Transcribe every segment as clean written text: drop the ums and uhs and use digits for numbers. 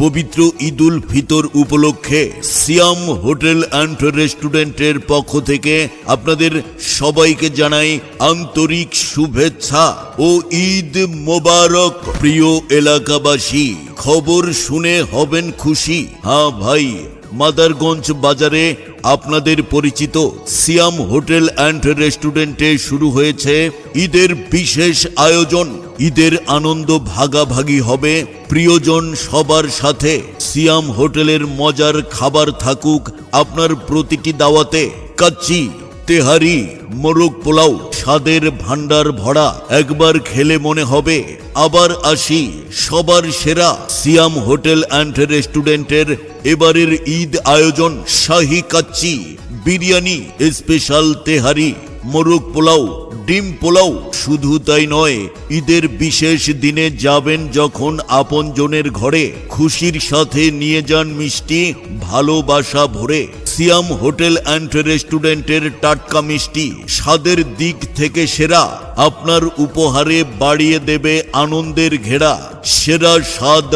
পবিত্র ঈদুল ফিতর উপলক্ষে সিয়াম hotel and রেস্টুরেন্টের পক্ষ থেকে আপনাদের সবাইকে জানাই আন্তরিক শুভেচ্ছা ও ঈদ মোবারক। প্রিয় এলাকাবাসী, খবর শুনে হবেন খুশি। হ্যাঁ ভাই, মাদারগঞ্জ বাজারে আপনাদের পরিচিত সিয়াম হোটেল অ্যান্ড রেস্টুরেন্টে শুরু হয়েছে ঈদের বিশেষ আয়োজন। ঈদের আনন্দ ভাগাভাগি হবে প্রিয়জন সবার সাথে। সিয়াম হোটেলের মজার খাবার থাকুক আপনার প্রতিটি দাওয়াতে। কাচ্চি, তেহারি, মোরগ পোলাও, স্বাদের ভান্ডার ভরা। একবার খেলে মনে হবে আবার আসি। সবার সেরা সিয়াম হোটেল অ্যান্ড রেস্টুরেন্টের এবারের ঈদ আয়োজন শাহী কাচ্চি, বিরিয়ানি, স্পেশাল তেহারি, মোরগ পোলাও, ডিম পোলাও। শুধু তাই নয়, ঈদের বিশেষ দিনে যাবেন যখন আপনজনের ঘরে, খুশির সাথে নিয়ে যান মিষ্টি, ভালোবাসা ভরে। সিয়াম হোটেল অ্যান্ড রেস্টুরেন্টের টাটকা মিষ্টি স্বাদের দিক থেকে সেরা, আপনার উপহারে বাড়িয়ে দেবে আনন্দের ঘেরা। সেরা স্বাদ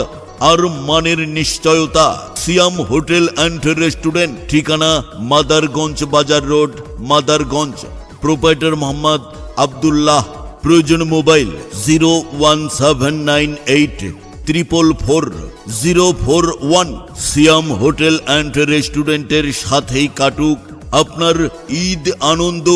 আর মানের নিশ্চয়তা। সিয়াম হোটেল অ্যান্ড রেস্টুরেন্ট, ঠিকানা মাদারগঞ্জ বাজার রোড, মাদারগঞ্জ। প্রোপাইটার মোহাম্মদ আব্দুল্লাহ। প্রয়োজন মোবাইল 01798444041। সিয়াম হোটেল অ্যান্ড রেস্টুরেন্টের সাথেই কাটুক আপনার ঈদ আনন্দ।